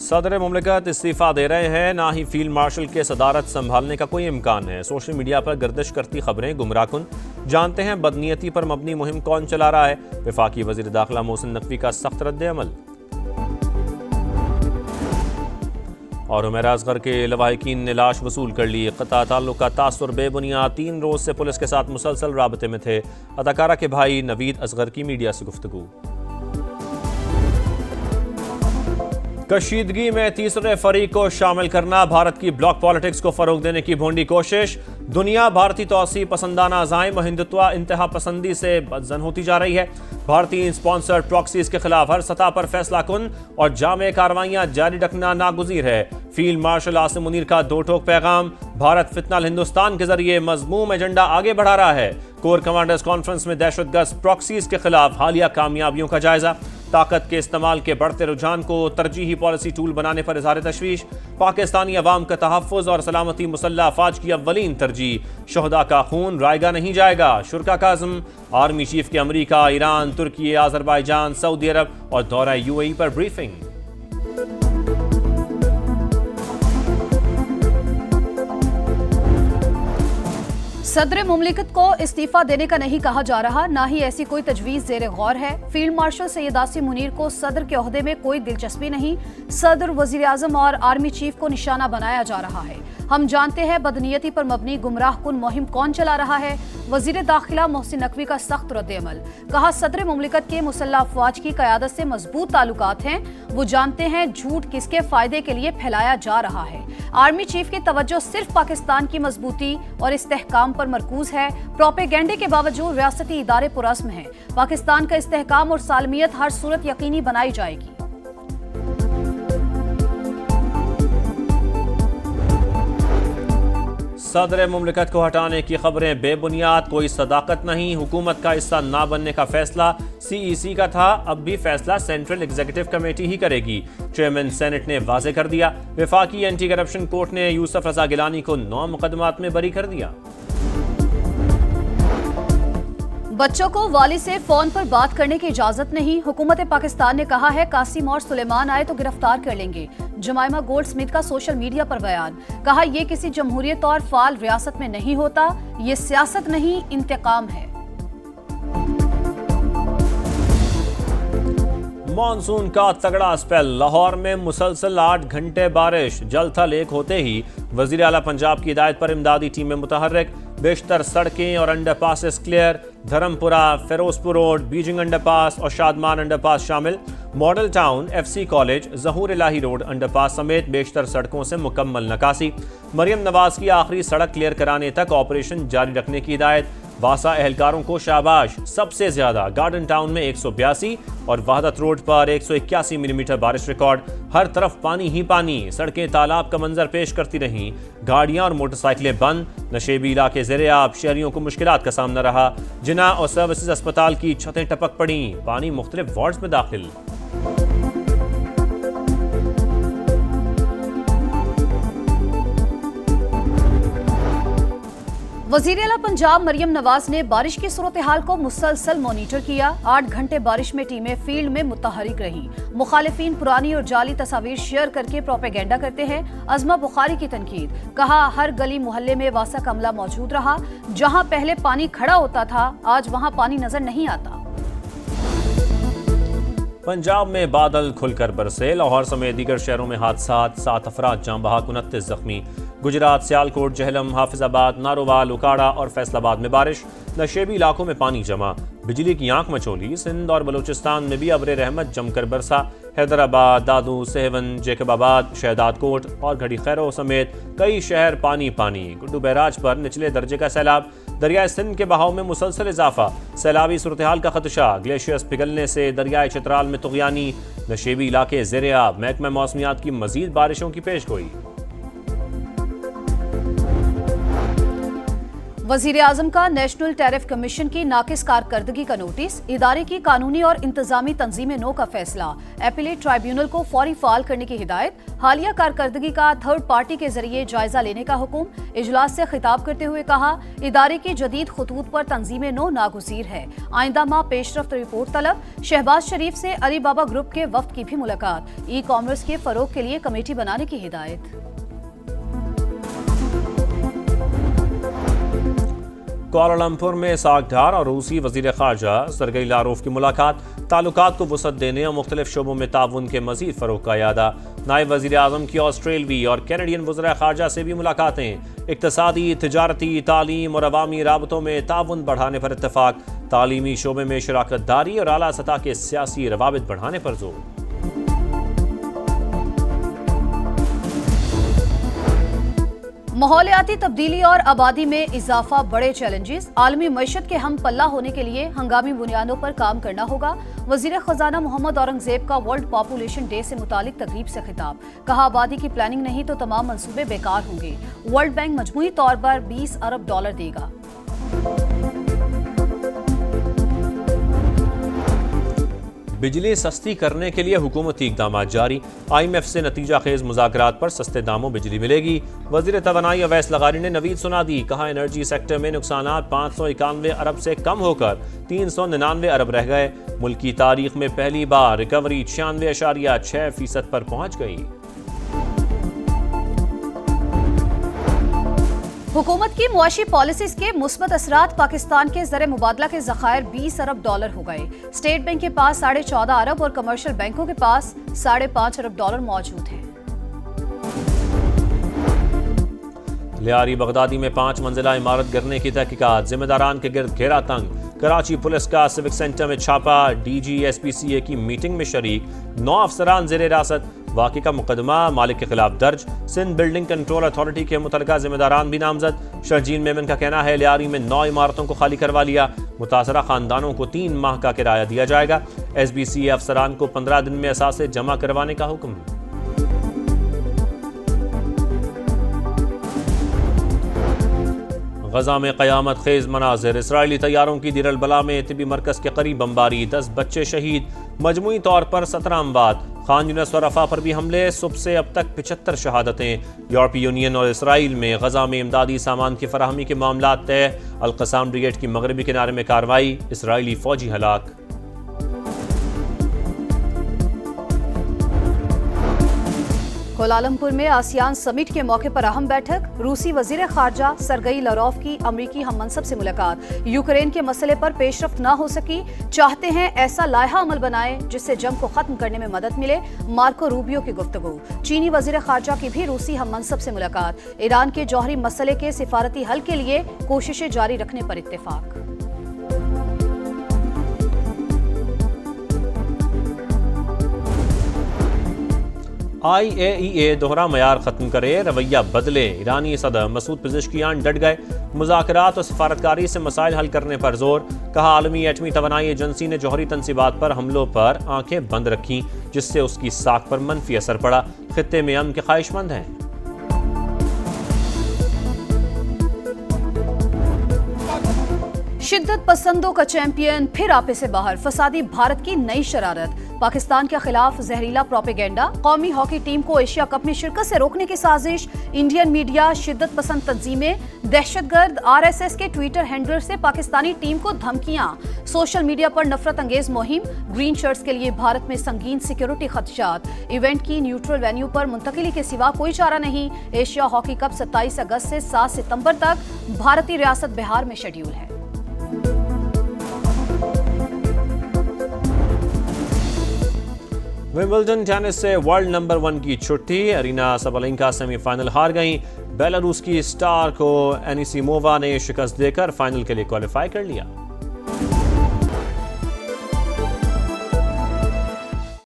सदर मुमलिकत इस्तीफा दे रहे हैं, ना ही फील्ड मार्शल के सदारत संभालने का कोई इम्कान है। सोशल मीडिया पर गर्दिश करती खबरें गुमराहकुन। जानते हैं बदनीयती पर मबनी मुहिम कौन चला रहा है। वफाकी वज़ीर दाखिला मोहसिन नकवी का सख्त रद्द-ए-अमल। और उमैर असगर के लवाहिकीन ने लाश वसूल कर ली। क़ता ताल्लुक का तासुर बेबुनियाद, 3 रोज से पुलिस के साथ मुसलसल राबते में थे। अदाकारा के भाई नवीद असगर की मीडिया से गुफ्तगू। कशीदगी में तीसरे फरीक को शामिल करना, भारत की ब्लॉक पॉलिटिक्स को फरोग देने की भोंडी कोशिश। दुनिया भारतीय तौसी पसंदाना अज़ाइम और हिंदुत्व इंतहा पसंदी से बदजन होती जा रही है। भारतीय स्पॉन्सर्ड प्रॉक्सीज के खिलाफ हर सतह पर फैसला कुन और जामे कार्रवाइयां जारी रखना नागुज़ीर है। फील्ड मार्शल आसिम मुनीर का दो टोक पैगाम, भारत फितनल हिंदुस्तान के जरिए मजमूम एजेंडा आगे बढ़ा रहा है। कोर कमांडर्स कॉन्फ्रेंस में दहशतगर्द प्रॉक्सीज के खिलाफ हालिया कामयाबियों का जायजा। ताकत के इस्तेमाल के बढ़ते रुझान को तरजीही पॉलिसी टूल बनाने पर इज़हार तशवीश। पाकिस्तानी अवाम का तहफ़्फ़ुज़ और सलामती मुसल्लह अफ़वाज की अव्वलीन तरजीह। शहदा का खून रायगा नहीं जाएगा, शुरा का आज़म। आर्मी चीफ के अमरीका, ईरान, तुर्की, आज़रबाईजान, सऊदी अरब और दौरा यूएई पर ब्रीफिंग। सदर मुमलिकत को इस्तीफा देने का नहीं कहा जा रहा, ना ही ऐसी कोई तजवीज़ ज़ेर गौर है। फील्ड मार्शल सैयद आसिम मुनीर को सदर के ओहदे में कोई दिलचस्पी नहीं। सदर, वज़ीर आज़म और आर्मी चीफ को निशाना बनाया जा रहा है। हम जानते हैं बदनीयती पर मबनी गुमराह कुन मुहिम कौन चला रहा है। वज़ीर दाखिला मोहसिन नकवी का सख्त रद्द-ए-अमल। कहा, सदर मुमलिकत के मुसल्लह अफवाज की क़यादत से मजबूत ताल्लुकात हैं। वो जानते हैं झूठ किसके फ़ायदे के लिए फैलाया जा रहा है। आर्मी चीफ की तवज्जो सिर्फ पाकिस्तान की मजबूती और इस्तेहकाम पर मरकूज है। प्रोपेगेंडे के बावजूद रियासती इदारे पुरस्म हैं। पाकिस्तान का इस्तेहकाम और सालमियत हर सूरत यकीनी बनाई जाएगी। सदर मुमलिकत को हटाने की खबरें बेबुनियाद, कोई सदाकत नहीं। हुकूमत का हिस्सा ना बनने का फैसला CEC का था, अब भी फैसला सेंट्रल एग्जीक्यूटिव कमेटी ही करेगी। चेयरमैन सेनेट ने वाजे कर दिया। वफाकी एंटी करप्शन कोर्ट ने यूसुफ रजा गिलानी को 9 मुकदमात में बरी कर दिया। बच्चों को वाली से फोन पर बात करने की इजाजत नहीं। हुकूमत पाकिस्तान ने कहा है कासिम और सुलेमान आए तो गिरफ्तार कर लेंगे। जमाइमा गोल्ड स्मिथ का सोशल मीडिया पर बयान, कहा यह किसी जमहूरियत और फाल रियासत में नहीं होता, ये सियासत नहीं इंतकाम है। मानसून का तगड़ा स्पेल, लाहौर में मुसलसल 8 घंटे बारिश। जल थल एक होते ही वजीर आला पंजाब की हिदायत पर इमदादी टीमें मुतहर्रिक। बेशतर सड़कें और underpasses clear. Dharampura, Ferozepur road, Beijing underpass और शादमान अंडरपास शामिल। Model town, FC college, Zahoor Elahi road underpass समेत बेशतर सड़कों से मुकम्मल नकासी। मरियम नवाज की आखिरी सड़क क्लियर कराने तक ऑपरेशन जारी रखने की हिदायत। वासा एहलकारों को शाबाश। सबसे ज्यादा गार्डन टाउन में 182 और वहदत रोड पर 181 मिलीमीटर बारिश रिकॉर्ड। हर तरफ पानी ही पानी, सड़कें तालाब का मंजर पेश करती रहीं। गाड़ियां और मोटरसाइकिलें बंद। नशेबी इलाके ज़ेरे-आब, शहरियों को मुश्किलात का सामना रहा। जिना और सर्विसेज अस्पताल की छतें टपक पड़ी, पानी मुख्तलिफ वार्ड्स में दाखिल। वज़ीर आला पंजाब मरियम नवाज ने बारिश की सूरत हाल को मुसलसल मॉनिटर किया। 8 घंटे बारिश में टीमें फील्ड में मुतहरिक रही। मुखालिफिन पुरानी और जाली तस्वीर शेयर करके प्रोपेगेंडा करते हैं। अज़मा बुखारी की तनकीद, कहा हर गली मोहल्ले में वासा का अमला मौजूद रहा। जहां पहले पानी खड़ा होता था, आज वहां पानी नजर नहीं आता। पंजाब में बादल खुलकर बरसे। लाहौर समेत दीगर शहरों में हादसात, 7 अफराद जाँ बहक, 29 जख्मी। गुजरात, सियालकोट, जहलम, हाफिजाबाद, नारोवाल, उकाड़ा और फैसलाबाद में बारिश। नशेबी इलाकों में पानी जमा, बिजली की आंख मचोली। सिंध और बलूचिस्तान में भी अब्र रहमत जमकर बरसा। हैदराबाद, दादू, सेहवन, जैकबाबाद, शहदाद कोट और घड़ी खैरो समेत कई शहर पानी पानी। गुड्डू बैराज पर निचले दर्जे का सैलाब। दरियाए सिंध के बहाव में मुसलसल इजाफा। सैलाबी सूरत-ए-हाल का खदशा। ग्लेशियर्स पिघलने से दरियाए चित्राल में तुगयानी। नशेबी इलाके ज़ेरे-आब। महकमा मौसमियात की मजीद बारिशों की पेशगोई। वजीर आजम का नेशनल टैरिफ कमीशन की नाकिस कारकर्दगी का नोटिस, इदारे की कानूनी और इंतजामी तंजीमें नो का फैसला, एपीलेट ट्राइब्यूनल को फौरी फाल करने की हिदायत, हालिया कारकर्दगी का थर्ड पार्टी के जरिए जायजा लेने का हुक्म। इजलास से खिताब करते हुए कहा, इदारे की जदीद खतूत पर तंजीमें नो नागुज़ीर है। आइंदा माह पेशरफ्त रिपोर्ट तलब। शहबाज शरीफ से अली बाबा ग्रुप के वफ्द की भी मुलाकात, ई कॉमर्स के फरोग के लिए कमेटी बनाने की हिदायत। कुआलालंपुर में साक डार और रूसी वजीर खारजा सरगई लारोफ की मुलाकात, ताल्लुकात को वसअत देने और मुख्तलिफ शोबों में ताउन के मजीद फरोग का इरादा। नायब वजीर आजम की ऑस्ट्रेलवी और कैनेडियन वज़ीर खारजा से भी मुलाकातें, इक्तसादी, तिजारती, तालीम और अवामी राबतों में ताउन बढ़ाने पर इत्तफाक, तालीमी शोबे में शराकत दारी और आला सतह के सियासी रवाबित बढ़ाने पर जोर। माहौलियाती तब्दीली और आबादी में इजाफा बड़े चैलेंजेस, आलमी मईशत के हम पल्ला होने के लिए हंगामी बुनियादों पर काम करना होगा। वजीर खजाना मोहम्मद औरंगजेब का वर्ल्ड पॉपुलेशन डे से मुतालिक तकरीब से खिताब, कहा आबादी की प्लानिंग नहीं तो तमाम मंसूबे बेकार होंगे। वर्ल्ड बैंक मजमूई तौर पर $20 अरब देगा। बिजली सस्ती करने के लिए हुकूमती इक़दाम जारी, IMF से नतीजा खेज मुज़ाकरात पर सस्ते दामों बिजली मिलेगी। वज़ीर तवानाई अवैस लगारी ने नवीद सुना दी, कहा एनर्जी सेक्टर में नुकसानात 591 अरब से कम होकर 399 अरब रह गए। मुल्क की तारीख में पहली बार रिकवरी 96.6% पर पहुंच गई। हुकूमत की मुआशी पॉलिसीज के मुस्बत असरात, पाकिस्तान के ज़र मुबादला के ज़खायर $20 अरब हो गए। स्टेट बैंक के पास 14.5 अरब और कमर्शियल बैंकों के पास $5.5 अरब मौजूद हैं। लियारी बगदादी में 5 मंजिला इमारत गिरने की तहकीकात, जिम्मेदारान के गिर्द घेरा तंग। कराची पुलिस का सिविक सेंटर में छापा, DG SPCA की मीटिंग में शरीक, 9 अफसरान जेर हिरासत। वाक़े का मुकदमा मालिक के खिलाफ दर्ज। सिंध बिल्डिंग कंट्रोल अथॉरिटी के मुतलका जिम्मेदारान भी नामजद। शर्जील मेमन का कहना है, लियारी में 9 इमारतों को खाली करवा लिया। मुतासरा खानदानों को 3 माह का किराया दिया जाएगा। SBCA अफसरान को 15 दिन में असासे जमा करवाने का हुक्म। गजा में क़यामत खेज मनाजिर, इसराइली तैयारों की दिरल बला में तिबी मरकज के करीब बमबारी, 10 बच्चे शहीद। मजमूई तौर पर 17 अमवात। खान यूनिस और रफा पर भी हमले, सुबह से अब तक 75 शहादतें। यूरोपीय यूनियन और इसराइल में गजा में इमदादी सामान की फराहमी के मामला तय। अल-क़साम ब्रिगेड की मगरबी किनारे में कार्रवाई, इसराइली फौजी हलाक। कुआलालंपुर में आसियान समिट के मौके पर अहम बैठक, रूसी वजीर खारजा सरगई लारोफ की अमरीकी हम मनसब से मुलाकात। यूक्रेन के मसले पर पेशरफ्त न हो सकी, चाहते हैं ऐसा लायहा अमल बनाए जिससे जंग को खत्म करने में मदद मिले। मार्को रूबियो की गुफ्तगू। चीनी वजीर खारजा की भी रूसी हम मनसब से मुलाकात। ईरान के जौहरी मसले के सिफारती हल के लिए कोशिशें जारी रखने पर इत्तेफाक। IAEA दोहरा मयार खत्म करे, रवैया बदले। ईरानी सदर मसूद पिज़ेश्कियान डट गए। मुज़ाकरात और सिफारतकारी से मसाइल हल करने पर जोर, कहा आलमी एटमी तवानाई एजेंसी ने जौहरी तनसीबात पर हमलों पर आंखें बंद रखी, जिससे उसकी साख पर मनफी असर पड़ा। खित्ते में अमन के ख्वाहिशमंद हैं। शिद्दत पसंदों का चैंपियन फिर आपे से बाहर, फसादी भारत की नई शरारत। पाकिस्तान के खिलाफ जहरीला प्रोपेगेंडा, कौमी हॉकी टीम को एशिया कप में शिरकत से रोकने की साजिश। इंडियन मीडिया, शिद्दत पसंद तंजीमें, दहशतगर्द। RSS के ट्विटर हैंडलर से पाकिस्तानी टीम को धमकियां। सोशल मीडिया पर नफरत अंगेज मुहिम। ग्रीन शर्ट्स के लिए भारत में संगीन सिक्योरिटी खदशात। इवेंट की न्यूट्रल वेन्यू पर मुंतकिली के सिवा कोई चारा नहीं। एशिया हॉकी कप 27 अगस्त से 7 सितंबर तक भारतीय रियासत बिहार में शेड्यूल है। विंबलडन टेनिस से वर्ल्ड नंबर 1 की छुट्टी, अरीना सबलेंका सेमीफाइनल हार गईं। बेलारूस की स्टार को एनिसिमोवा ने शिकस्त देकर फाइनल के लिए क्वालिफाई कर लिया।